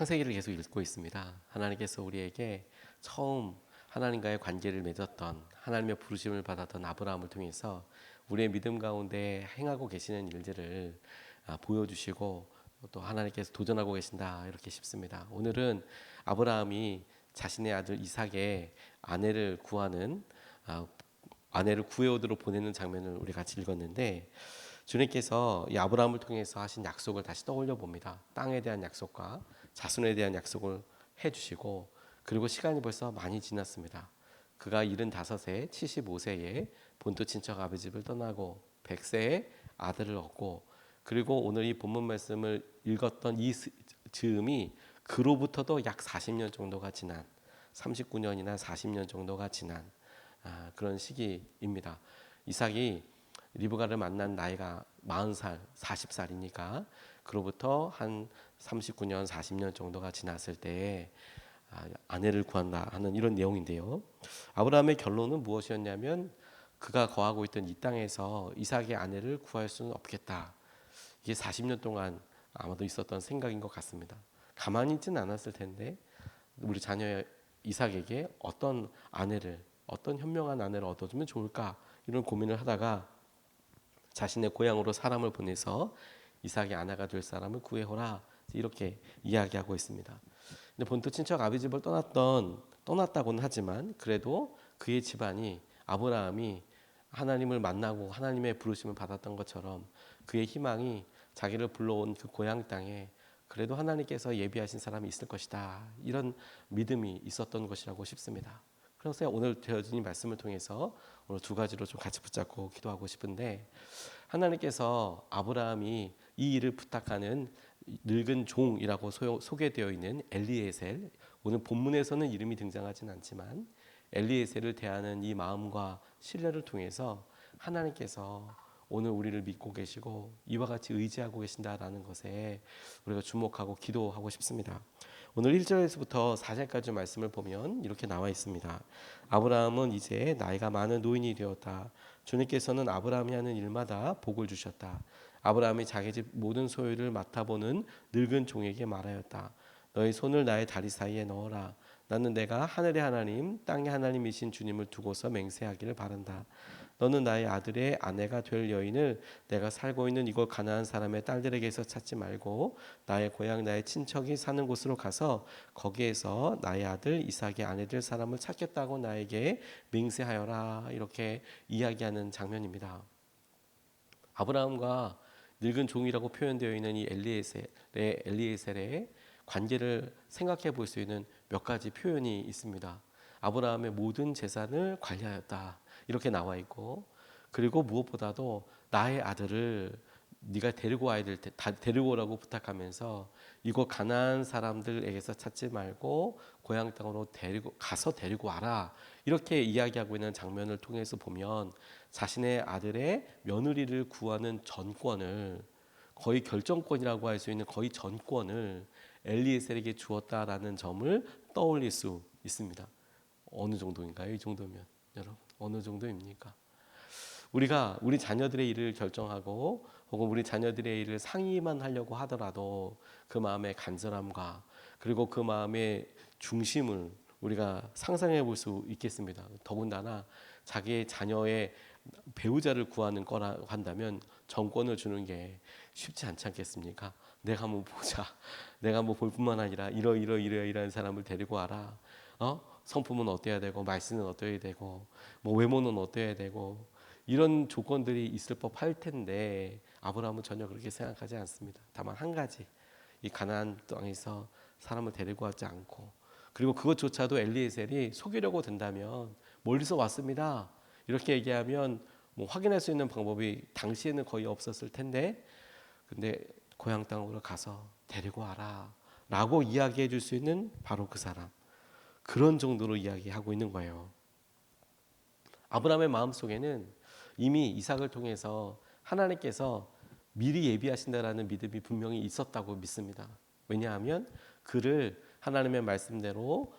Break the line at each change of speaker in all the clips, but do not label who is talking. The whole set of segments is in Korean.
창세기를 계속 읽고 있습니다. 하나님께서 우리에게 처음 하나님과의 관계를 맺었던 하나님의 부르심을 받았던 아브라함을 통해서 우리의 믿음 가운데 행하고 계시는 일들을 보여주시고 또 하나님께서 도전하고 계신다 이렇게 싶습니다. 오늘은 아브라함이 자신의 아들 이삭의 아내를 구하는 아내를 구해오도록 보내는 장면을 우리 같이 읽었는데 주님께서 이 아브라함을 통해서 하신 약속을 다시 떠올려 봅니다. 땅에 대한 약속과 자손에 대한 약속을 해주시고 그리고 시간이 벌써 많이 지났습니다. 그가 75세, 75세에 본토 친척 아버지 집을 떠나고 100세에 아들을 얻고 그리고 오늘 이 본문 말씀을 읽었던 이 즈음이 그로부터도 약 40년 정도가 지난 39년이나 40년 정도가 지난 그런 시기입니다. 이삭이 리브가를 만난 나이가 40살, 40살이니까 그로부터 한 39년, 40년 정도가 지났을 때 아내를 구한다 하는 이런 내용인데요. 아브라함의 결론은 무엇이었냐면 그가 거하고 있던 이 땅에서 이삭의 아내를 구할 수는 없겠다. 이게 40년 동안 아마도 있었던 생각인 것 같습니다. 가만히 있지는 않았을 텐데 우리 자녀 이삭에게 어떤 아내를, 어떤 현명한 아내를 얻어주면 좋을까 이런 고민을 하다가 자신의 고향으로 사람을 보내서 이삭의 아내가 될 사람을 구해오라 이렇게 이야기하고 있습니다. 근데 본토 친척 아비 집을 떠났다고는 하지만 그래도 그의 집안이 아브라함이 하나님을 만나고 하나님의 부르심을 받았던 것처럼 그의 희망이 자기를 불러온 그 고향 땅에 그래도 하나님께서 예비하신 사람이 있을 것이다 이런 믿음이 있었던 것이라고 싶습니다. 그래서 오늘 되어진 말씀을 통해서 오늘 두 가지로 좀 같이 붙잡고 기도하고 싶은데 하나님께서 아브라함이 이 일을 부탁하는 늙은 종이라고 소개되어 있는 엘리에셀, 오늘 본문에서는 이름이 등장하진 않지만 엘리에셀을 대하는 이 마음과 신뢰를 통해서 하나님께서 오늘 우리를 믿고 계시고 이와 같이 의지하고 계신다라는 것에 우리가 주목하고 기도하고 싶습니다. 오늘 1절에서부터 4절까지 말씀을 보면 이렇게 나와 있습니다. 아브라함은 이제 나이가 많은 노인이 되었다. 주님께서는 아브라함이 하는 일마다 복을 주셨다. 아브라함이 자기 집 모든 소유를 맡아보는 늙은 종에게 말하였다. 너의 손을 나의 다리 사이에 넣어라. 나는 내가 하늘의 하나님 땅의 하나님이신 주님을 두고서 맹세하기를 바란다. 너는 나의 아들의 아내가 될 여인을 내가 살고 있는 이곳 가나안 사람의 딸들에게서 찾지 말고 나의 고향 나의 친척이 사는 곳으로 가서 거기에서 나의 아들 이삭의 아내 될 사람을 찾겠다고 나에게 맹세하여라 이렇게 이야기하는 장면입니다. 아브라함과 늙은 종이라고 표현되어 있는 이 엘리에셀의 관계를 생각해 볼 수 있는 몇 가지 표현이 있습니다. 아브라함의 모든 재산을 관리하였다 이렇게 나와 있고 그리고 무엇보다도 나의 아들을 네가 데리고 와야 될 때 다 데리고 오라고 부탁하면서 이곳 가나안 사람들에게서 찾지 말고 고향 땅으로 데리고 와라 이렇게 이야기하고 있는 장면을 통해서 보면 자신의 아들의 며느리를 구하는 전권을 거의 결정권이라고 할 수 있는 거의 전권을 엘리에셀에게 주었다라는 점을 떠올릴 수 있습니다. 어느 정도인가요? 이 정도면 여러분 어느 정도입니까? 우리가 우리 자녀들의 일을 결정하고 혹은 우리 자녀들의 일을 상의만 하려고 하더라도 그 마음의 간절함과 그리고 그 마음의 중심을 우리가 상상해 볼 수 있겠습니다. 더군다나 자기의 자녀의 배우자를 구하는 거라 한다면 정권을 주는 게 쉽지 않지 않겠습니까? 내가 한번 보자. 내가 한번 볼 뿐만 아니라 이러이러한 사람을 데리고 와라. 성품은 어때야 되고 말씀은 어때야 되고 뭐 외모는 어때야 되고 이런 조건들이 있을 법할 텐데 아브라함은 전혀 그렇게 생각하지 않습니다. 다만 한 가지 이 가나안 땅에서 사람을 데리고 왔지 않고 그리고 그것조차도 엘리에셀이 속이려고 든다면 멀리서 왔습니다. 이렇게 얘기하면 뭐 확인할 수 있는 방법이 당시에는 거의 없었을 텐데 근데 고향 땅으로 가서 데리고 와라 라고 이야기해 줄 수 있는 바로 그 사람 그런 정도로 이야기하고 있는 거예요. 아브라함의 마음속에는 이미 이삭을 통해서 하나님께서 미리 예비하신다라는 믿음이 분명히 있었다고 믿습니다. 왜냐하면 그를 하나님의 말씀대로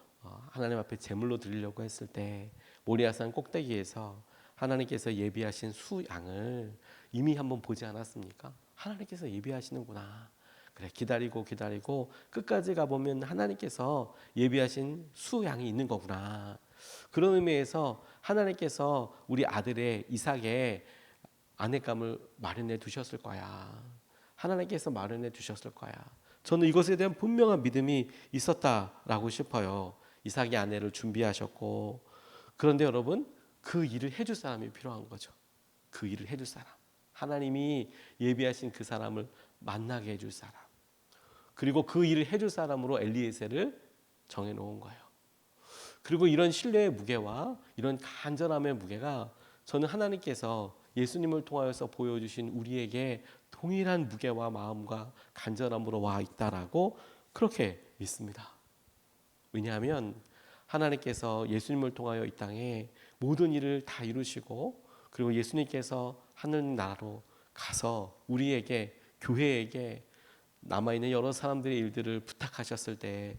하나님 앞에 제물로 드리려고 했을 때 모리아산 꼭대기에서 하나님께서 예비하신 수양을 이미 한번 보지 않았습니까? 하나님께서 예비하시는구나. 그래, 기다리고 끝까지 가보면 하나님께서 예비하신 수양이 있는 거구나. 그런 의미에서 하나님께서 우리 아들의 이삭의 아내감을 마련해 두셨을 거야. 하나님께서 마련해 두셨을 거야. 저는 이것에 대한 분명한 믿음이 있었다라고 싶어요. 이삭의 아내를 준비하셨고, 그런데 여러분, 그 일을 해줄 사람이 필요한 거죠. 그 일을 해줄 사람, 하나님이 예비하신 그 사람을 만나게 해줄 사람, 그리고 그 일을 해줄 사람으로 엘리에셀을 정해놓은 거예요. 그리고 이런 신뢰의 무게와 이런 간절함의 무게가 저는 하나님께서 예수님을 통하여서 보여주신 우리에게 동일한 무게와 마음과 간절함으로 와 있다라고 그렇게 믿습니다. 왜냐하면 하나님께서 예수님을 통하여 이 땅에 모든 일을 다 이루시고, 그리고 예수님께서 하늘나라로 가서 우리에게, 교회에게 남아있는 여러 사람들의 일들을 부탁하셨을 때,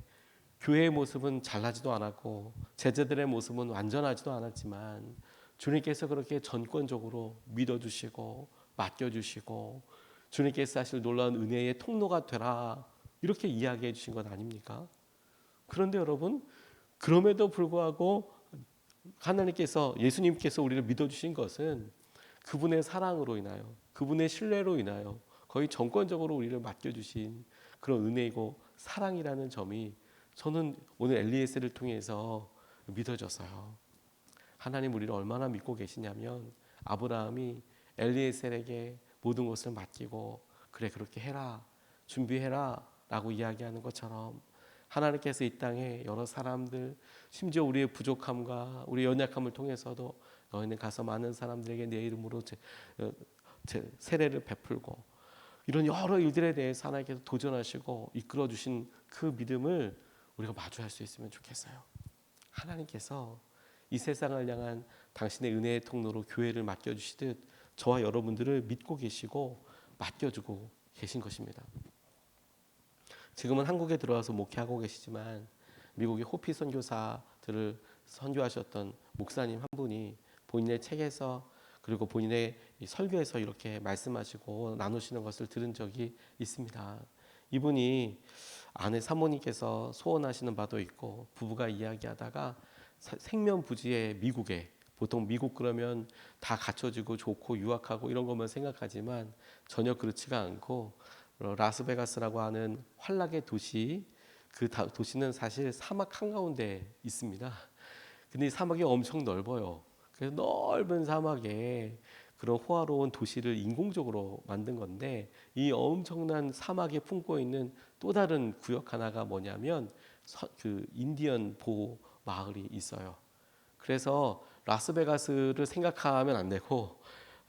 교회의 모습은 잘나지도 않았고 제자들의 모습은 완전하지도 않았지만 주님께서 그렇게 전권적으로 믿어주시고 맡겨주시고, 주님께서 사실 놀라운 은혜의 통로가 되라, 이렇게 이야기해 주신 것 아닙니까? 그런데 여러분, 그럼에도 불구하고 하나님께서, 예수님께서 우리를 믿어주신 것은 그분의 사랑으로 인하여, 그분의 신뢰로 인하여 거의 전권적으로 우리를 맡겨주신 그런 은혜이고 사랑이라는 점이 저는 오늘 엘리에셀을 통해서 믿어졌어요. 하나님 우리를 얼마나 믿고 계시냐면, 아브라함이 엘리에셀에게 모든 것을 맡기고 그래, 그렇게 해라, 준비해라 라고 이야기하는 것처럼 하나님께서 이 땅에 여러 사람들, 심지어 우리의 부족함과 우리의 연약함을 통해서도 너희는 가서 많은 사람들에게 내 이름으로 세례를 베풀고, 이런 여러 일들에 대해서 하나님께서 도전하시고 이끌어 주신 그 믿음을 우리가 마주할 수 있으면 좋겠어요. 하나님께서 이 세상을 향한 당신의 은혜의 통로로 교회를 맡겨주시듯 저와 여러분들을 믿고 계시고 맡겨주고 계신 것입니다. 지금은 한국에 들어와서 목회하고 계시지만 미국의 호피 선교사들을 선교하셨던 목사님 한 분이 본인의 책에서, 그리고 본인의 설교에서 이렇게 말씀하시고 나누시는 것을 들은 적이 있습니다. 이분이 아내 사모님께서 소원하시는 바도 있고 부부가 이야기하다가 생면부지의 미국에, 보통 미국 그러면 다 갖춰지고 좋고 유학하고 이런 것만 생각하지만 전혀 그렇지가 않고, 라스베가스라고 하는 환락의 도시, 그 도시는 사실 사막 한가운데 있습니다. 근데 이 사막이 엄청 넓어요. 그래서 넓은 사막에 그런 호화로운 도시를 인공적으로 만든 건데, 이 엄청난 사막에 품고 있는 또 다른 구역 하나가 뭐냐면 그 인디언 보호 마을이 있어요. 그래서 라스베가스를 생각하면 안 되고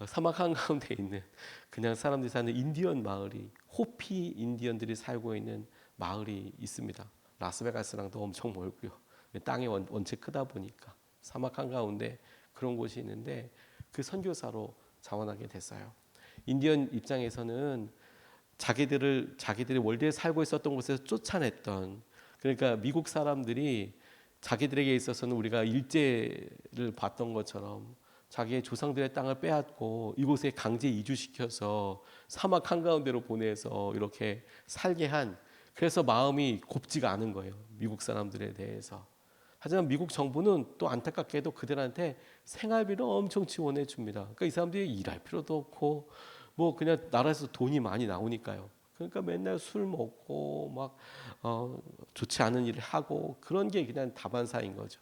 사막 한가운데 있는 그냥 사람들이 사는 인디언 마을이, 호피 인디언들이 살고 있는 마을이 있습니다. 라스베가스랑도 엄청 멀고요. 땅이 원체 크다 보니까 사막 한가운데 그런 곳이 있는데, 그 선교사로 자원하게 됐어요. 인디언 입장에서는 자기들이 원래 살고 있었던 곳에서 쫓아냈던, 그러니까 미국 사람들이 자기들에게 있어서는 우리가 일제를 봤던 것처럼 자기의 조상들의 땅을 빼앗고 이곳에 강제 이주시켜서 사막 한가운데로 보내서 이렇게 살게 한, 그래서 마음이 곱지가 않은 거예요, 미국 사람들에 대해서. 하지만 미국 정부는 또 안타깝게도 그들한테 생활비를 엄청 지원해 줍니다. 그러니까 이 사람들이 일할 필요도 없고 뭐 그냥 나라에서 돈이 많이 나오니까요. 그러니까 맨날 술 먹고 막 좋지 않은 일을 하고, 그런 게 그냥 다반사인 거죠.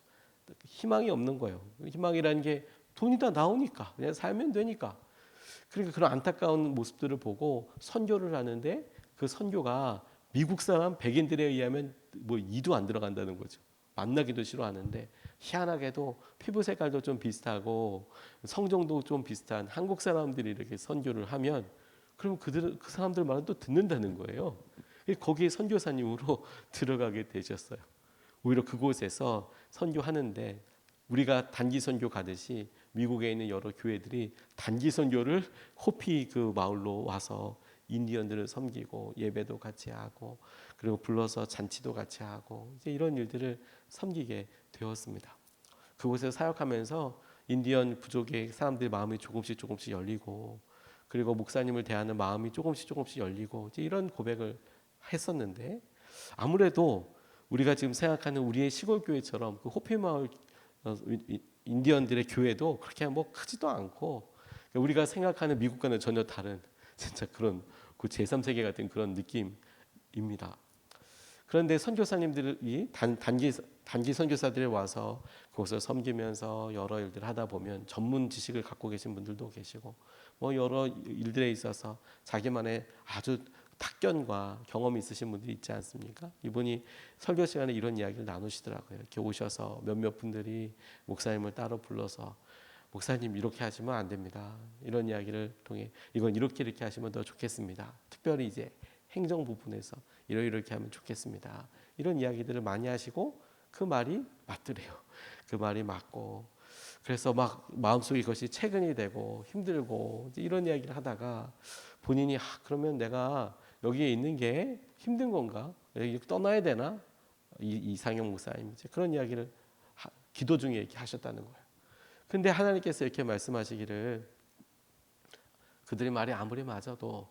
희망이 없는 거예요. 희망이라는 게 돈이 다 나오니까 그냥 살면 되니까. 그러니까 그런 안타까운 모습들을 보고 선교를 하는데, 그 선교가 미국 사람 백인들에 의하면 뭐 이도 안 들어간다는 거죠. 만나기도 싫어하는데, 희한하게도 피부 색깔도 좀 비슷하고 성정도 좀 비슷한 한국 사람들이 이렇게 선교를 하면, 그럼 그 사람들 말은 또 듣는다는 거예요. 거기에 선교사님으로 들어가게 되셨어요. 오히려 그곳에서 선교하는데, 우리가 단기 선교 가듯이 미국에 있는 여러 교회들이 단기 선교를 호피 그 마을로 와서 인디언들을 섬기고 예배도 같이 하고, 그리고 불러서 잔치도 같이 하고, 이제 이런 일들을 섬기게 되었습니다. 그곳에서 사역하면서 인디언 부족의 사람들의 마음이 조금씩 열리고, 그리고 목사님을 대하는 마음이 조금씩 열리고, 이제 이런 고백을 했었는데 아무래도 우리가 지금 생각하는 우리의 시골 교회처럼 그 호피마을 인디언들의 교회도 그렇게 뭐 크지도 않고 우리가 생각하는 미국과는 전혀 다른 진짜 그런 그 제3세계 같은 그런 느낌입니다. 그런데 선교사님들이 단기 선교사들이 와서 거기서 섬기면서 여러 일들을 하다 보면 전문 지식을 갖고 계신 분들도 계시고 뭐 여러 일들에 있어서 자기만의 아주 탁견과 경험이 있으신 분들이 있지 않습니까? 이분이 설교 시간에 이런 이야기를 나누시더라고요. 이렇게 오셔서 몇몇 분들이 목사님을 따로 불러서 목사님 이렇게 하시면 안 됩니다. 이런 이야기를 통해 이건 이렇게 하시면 더 좋겠습니다. 특별히 이제 행정 부분에서 이렇게 하면 좋겠습니다. 이런 이야기들을 많이 하시고 그 말이 맞더래요. 그 말이 맞고 그래서 막 마음속에 그것이 체근이 되고 힘들고 이런 이야기를 하다가 본인이 그러면 내가 여기에 있는 게 힘든 건가? 여기 떠나야 되나? 이상형 목사님 이제 그런 이야기를 기도 중에 이렇게 하셨다는 거예요. 근데 하나님께서 이렇게 말씀하시기를 그들의 말이 아무리 맞아도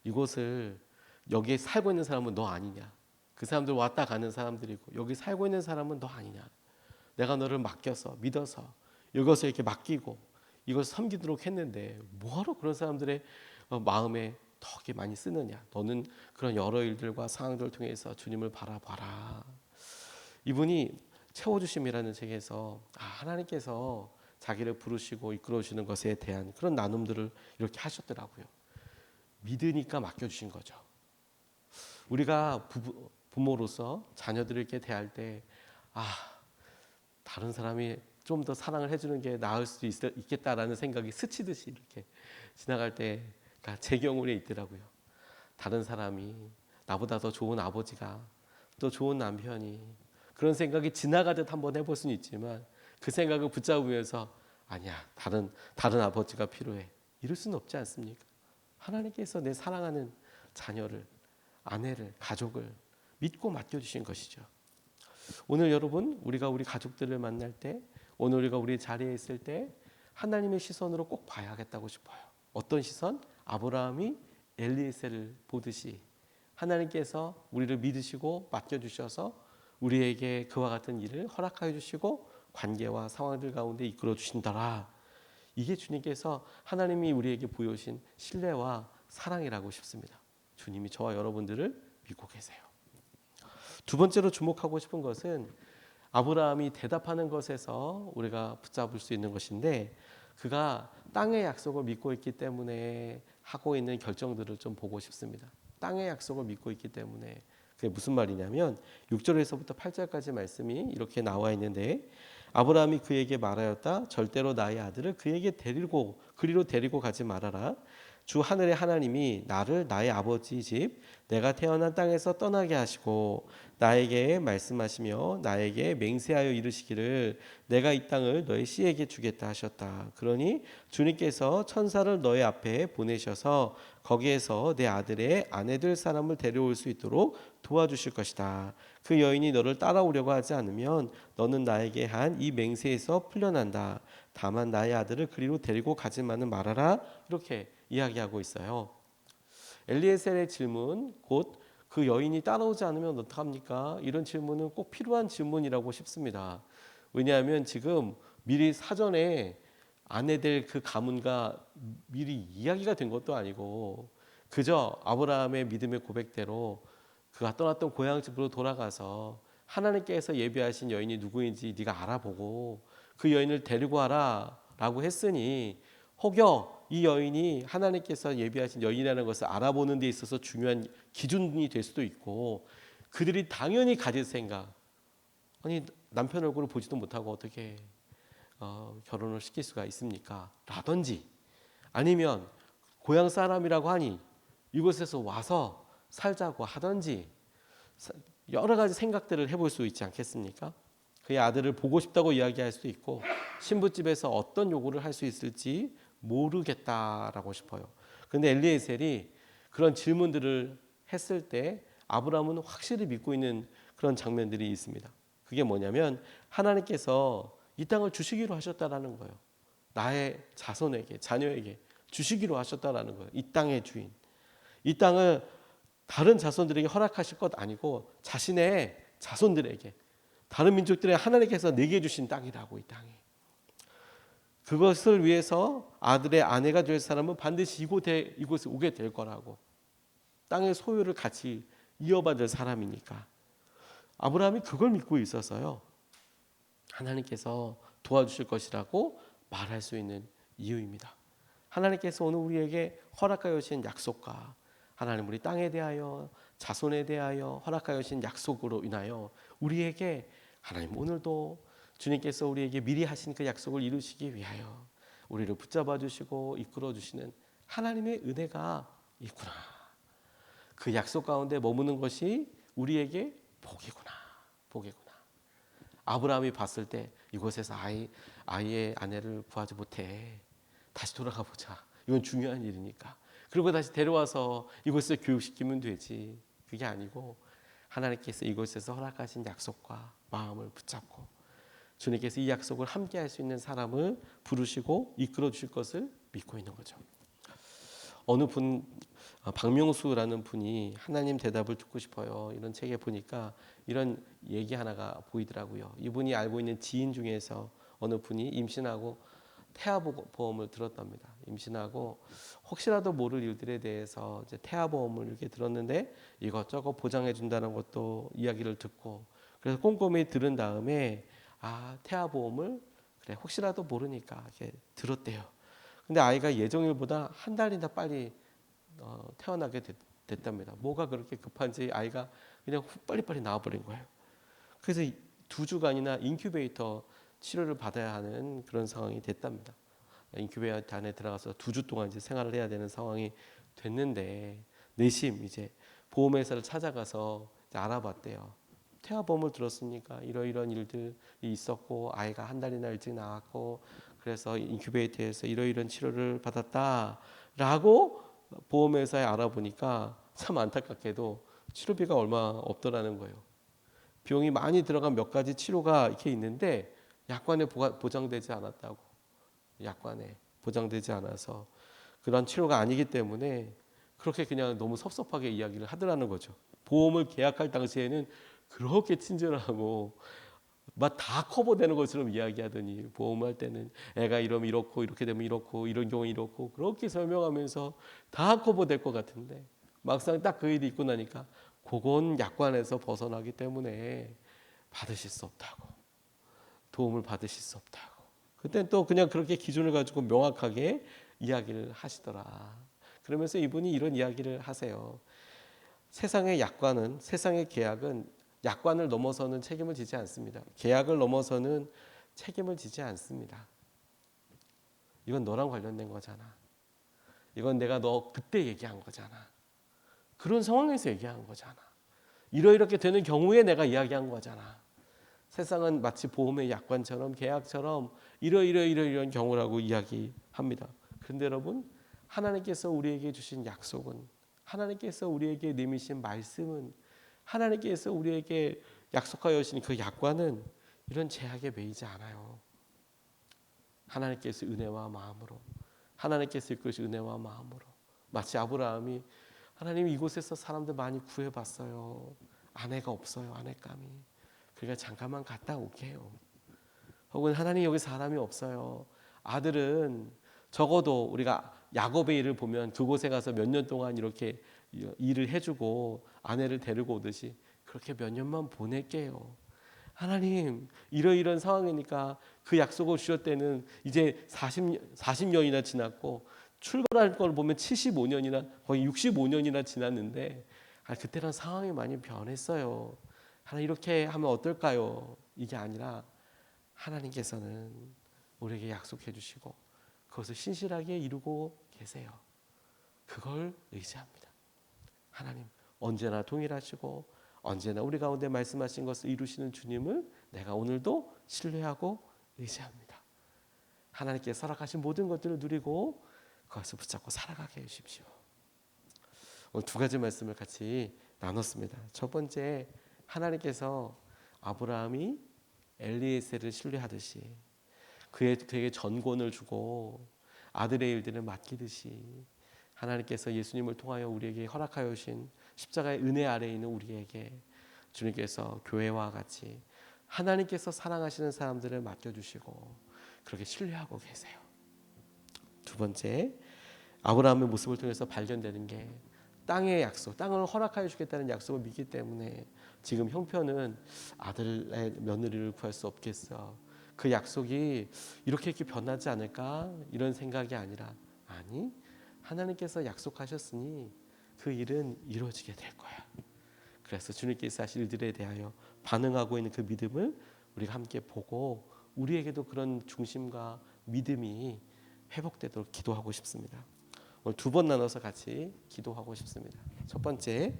이곳을 여기에 살고 있는 사람은 너 아니냐? 그 사람들 왔다 가는 사람들이고 여기 살고 있는 사람은 너 아니냐? 내가 너를 맡겨서 믿어서 이것을 이렇게 맡기고 이걸 섬기도록 했는데 뭐하러 그런 사람들의 마음에 더 많이 쓰느냐? 너는 그런 여러 일들과 상황들을 통해서 주님을 바라봐라. 이분이 채워주심이라는 책에서 하나님께서 자기를 부르시고 이끌어주시는 것에 대한 그런 나눔들을 이렇게 하셨더라고요. 믿으니까 맡겨주신 거죠. 우리가 부모로서 자녀들을 이렇게 대할 때 다른 사람이 좀 더 사랑을 해주는 게 나을 수도 있겠다라는 생각이 스치듯이 이렇게 지나갈 때가 제 경우에 있더라고요. 다른 사람이 나보다 더 좋은 아버지가 더 좋은 남편이 그런 생각이 지나가듯 한번 해볼 수는 있지만 그 생각을 붙잡으면서 아니야 다른 아버지가 필요해 이럴 수는 없지 않습니까? 하나님께서 내 사랑하는 자녀를 아내를 가족을 믿고 맡겨주신 것이죠. 오늘 여러분 우리가 우리 가족들을 만날 때 오늘 우리가 우리 자리에 있을 때 하나님의 시선으로 꼭 봐야겠다고 싶어요. 어떤 시선? 아브라함이 엘리에셀을 보듯이 하나님께서 우리를 믿으시고 맡겨주셔서 우리에게 그와 같은 일을 허락하여 주시고 관계와 상황들 가운데 이끌어 주신다라. 이게 주님께서 하나님이 우리에게 보여주신 신뢰와 사랑이라고 싶습니다. 주님이 저와 여러분들을 믿고 계세요. 두 번째로 주목하고 싶은 것은 아브라함이 대답하는 것에서 우리가 붙잡을 수 있는 것인데 그가 땅의 약속을 믿고 있기 때문에 하고 있는 결정들을 좀 보고 싶습니다. 땅의 약속을 믿고 있기 때문에 그게 무슨 말이냐면 6절에서부터 8절까지 말씀이 이렇게 나와 있는데 아브라함이 그에게 말하였다. 절대로 나의 아들을 그리로 데리고 가지 말아라. 주 하늘의 하나님이 나를 나의 아버지 집 내가 태어난 땅에서 떠나게 하시고 나에게 말씀하시며 나에게 맹세하여 이르시기를 내가 이 땅을 너의 씨에게 주겠다 하셨다. 그러니 주님께서 천사를 너의 앞에 보내셔서 거기에서 내 아들의 아내 될 사람을 데려올 수 있도록 도와주실 것이다. 그 여인이 너를 따라오려고 하지 않으면 너는 나에게 한 이 맹세에서 풀려난다. 다만 나의 아들을 그리로 데리고 가지만은 말아라. 이렇게 이야기하고 있어요. 엘리에셀의 질문, 곧 그 여인이 따라오지 않으면 어떡합니까? 이런 질문은 꼭 필요한 질문이라고 싶습니다. 왜냐하면 지금 미리 사전에 아내 될 그 가문과 미리 이야기가 된 것도 아니고 그저 아브라함의 믿음의 고백대로 그가 떠났던 고향집으로 돌아가서 하나님께서 예비하신 여인이 누구인지 네가 알아보고 그 여인을 데리고 와라 라고 했으니 혹여 이 여인이 하나님께서 예비하신 여인이라는 것을 알아보는 데 있어서 중요한 기준이 될 수도 있고 그들이 당연히 가질 생각 아니 남편 얼굴을 보지도 못하고 어떻게 결혼을 시킬 수가 있습니까? 라든지 아니면 고향 사람이라고 하니 이곳에서 와서 살자고 하든지 여러 가지 생각들을 해볼 수 있지 않겠습니까? 그의 아들을 보고 싶다고 이야기할 수도 있고 신부집에서 어떤 요구를 할 수 있을지 모르겠다라고 싶어요. 그런데 엘리에셀이 그런 질문들을 했을 때 아브라함은 확실히 믿고 있는 그런 장면들이 있습니다. 그게 뭐냐면 하나님께서 이 땅을 주시기로 하셨다라는 거예요. 나의 자손에게 자녀에게 주시기로 하셨다라는 거예요. 이 땅의 주인. 이 땅을 다른 자손들에게 허락하실 것 아니고 자신의 자손들에게, 다른 민족들의 하나님께서 내게 주신 땅이라고. 이 땅이, 그것을 위해서 아들의 아내가 될 사람은 반드시 이곳에 오게 될 거라고. 땅의 소유를 같이 이어받을 사람이니까. 아브라함이 그걸 믿고 있어서요, 하나님께서 도와주실 것이라고 말할 수 있는 이유입니다. 하나님께서 오늘 우리에게 허락하여 주신 약속과 하나님 우리 땅에 대하여, 자손에 대하여 허락하여 주신 약속으로 인하여 우리에게 하나님 오늘도 주님께서 우리에게 미리 하신 그 약속을 이루시기 위하여 우리를 붙잡아 주시고 이끌어 주시는 하나님의 은혜가 있구나. 그 약속 가운데 머무는 것이 우리에게 복이구나. 복이구나. 아브라함이 봤을 때 이곳에서 아이의 아내를 구하지 못해. 다시 돌아가 보자. 이건 중요한 일이니까. 그리고 다시 데려와서 이곳에서 교육시키면 되지. 그게 아니고 하나님께서 이곳에서 허락하신 약속과 마음을 붙잡고 주님께서 이 약속을 함께 할 수 있는 사람을 부르시고 이끌어 주실 것을 믿고 있는 거죠. 어느 분, 박명수라는 분이 하나님 대답을 듣고 싶어요, 이런 책에 보니까 이런 얘기 하나가 보이더라고요. 이분이 알고 있는 지인 중에서 어느 분이 임신하고 태아보험을 들었답니다. 임신하고 혹시라도 모를 일들에 대해서 이제 태아보험을 이렇게 들었는데 이것저것 보장해 준다는 것도 이야기를 듣고, 그래서 꼼꼼히 들은 다음에 태아보험을 그래 혹시라도 모르니까 이렇게 들었대요. 근데 아이가 예정일보다 한 달이나 빨리 태어나게 됐답니다. 뭐가 그렇게 급한지 아이가 그냥 빨리빨리 나와버린 거예요. 그래서 2주간이나 인큐베이터 치료를 받아야 하는 그런 상황이 됐답니다. 인큐베이터 안에 들어가서 2주 동안 이제 생활을 해야 되는 상황이 됐는데 내심 이제 보험회사를 찾아가서 이제 알아봤대요. 태아보험을 들었으니까 이러이러한 일들이 있었고 아이가 한 달이나 일찍 나왔고 그래서 인큐베이터에서 이러이러한 치료를 받았다라고 보험회사에 알아보니까 참 안타깝게도 치료비가 얼마 없더라는 거예요. 비용이 많이 들어간 몇 가지 치료가 이렇게 있는데 약관에 보장되지 않았다고. 약관에 보장되지 않아서 그런 치료가 아니기 때문에 그렇게 그냥 너무 섭섭하게 이야기를 하더라는 거죠. 보험을 계약할 당시에는 그렇게 친절하고 막 다 커버되는 것처럼 이야기하더니 보험할 때는 애가 이러면 이렇고 이렇게 되면 이렇고 이런 경우 이렇고 그렇게 설명하면서 다 커버될 것 같은데 막상 딱 그 일이 있고 나니까 그건 약관에서 벗어나기 때문에 받으실 수 없다고. 도움을 받으실 수 없다고. 그때 또 그냥 그렇게 기준을 가지고 명확하게 이야기를 하시더라. 그러면서 이분이 이런 이야기를 하세요. 세상의 약관은, 세상의 계약은 약관을 넘어서는 책임을 지지 않습니다. 계약을 넘어서는 책임을 지지 않습니다. 이건 너랑 관련된 거잖아. 이건 내가 너 그때 얘기한 거잖아. 그런 상황에서 얘기한 거잖아. 이렇게 되는 경우에 내가 이야기한 거잖아. 세상은 마치 보험의 약관처럼 계약처럼 이런 경우라고 이야기합니다. 그런데 여러분, 하나님께서 우리에게 주신 약속은, 하나님께서 우리에게 내미신 말씀은, 하나님께서 우리에게 약속하여 주신 그 약관은 이런 제약에 매이지 않아요. 하나님께서 은혜와 마음으로, 하나님께서 이끄신 은혜와 마음으로, 마치 아브라함이 하나님 이곳에서 사람들 많이 구해봤어요. 아내가 없어요. 아내감이. 그러니까 잠깐만 갔다 올게요. 혹은 하나님 여기 사람이 없어요. 아들은 적어도 우리가 야곱의 일을 보면 그곳에 가서 몇 년 동안 이렇게 일을 해주고 아내를 데리고 오듯이 그렇게 몇 년만 보낼게요. 하나님 이런 상황이니까 그 약속을 주셨을 때는 이제 40년이나 지났고 출발할 걸 보면 75년이나 거의 65년이나 지났는데 그때랑 상황이 많이 변했어요. 하나님 이렇게 하면 어떨까요? 이게 아니라 하나님께서는 우리에게 약속해 주시고 그것을 신실하게 이루고 계세요. 그걸 의지합니다. 하나님 언제나 동일하시고 언제나 우리 가운데 말씀하신 것을 이루시는 주님을 내가 오늘도 신뢰하고 의지합니다. 하나님께서 허락하신 모든 것들을 누리고 그것을 붙잡고 살아가게 해주십시오. 오늘 2가지 말씀을 같이 나눴습니다. 첫 번째, 하나님께서 아브라함이 엘리에셀을 신뢰하듯이 그에게 전권을 주고 아들의 일들을 맡기듯이 하나님께서 예수님을 통하여 우리에게 허락하여 주신 십자가의 은혜 아래에 있는 우리에게 주님께서 교회와 같이 하나님께서 사랑하시는 사람들을 맡겨주시고 그렇게 신뢰하고 계세요. 두 번째, 아브라함의 모습을 통해서 발견되는 게 땅의 약속, 땅을 허락하여 주겠다는 약속을 믿기 때문에 지금 형편은 아들의 며느리를 구할 수 없겠어. 그 약속이 이렇게 변하지 않을까? 이런 생각이 아니라 아니, 하나님께서 약속하셨으니 그 일은 이루어지게 될 거야. 그래서 주님께서 하실 일들에 대하여 반응하고 있는 그 믿음을 우리가 함께 보고 우리에게도 그런 중심과 믿음이 회복되도록 기도하고 싶습니다. 오늘 두 번 나눠서 같이 기도하고 싶습니다. 첫 번째,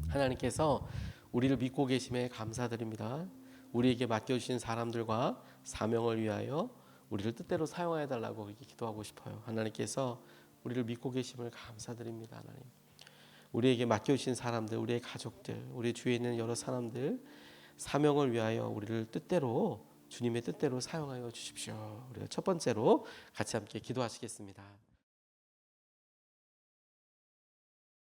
하나님께서 우리를 믿고 계심에 감사드립니다. 우리에게 맡겨주신 사람들과 사명을 위하여 우리를 뜻대로 사용하여 달라고 그렇게 기도하고 싶어요. 하나님께서 우리를 믿고 계심을 감사드립니다. 하나님, 우리에게 맡겨주신 사람들, 우리의 가족들, 우리 주위에 있는 여러 사람들 사명을 위하여 우리를 뜻대로 주님의 뜻대로 사용하여 주십시오. 우리가 첫 번째로 같이 함께 기도하시겠습니다.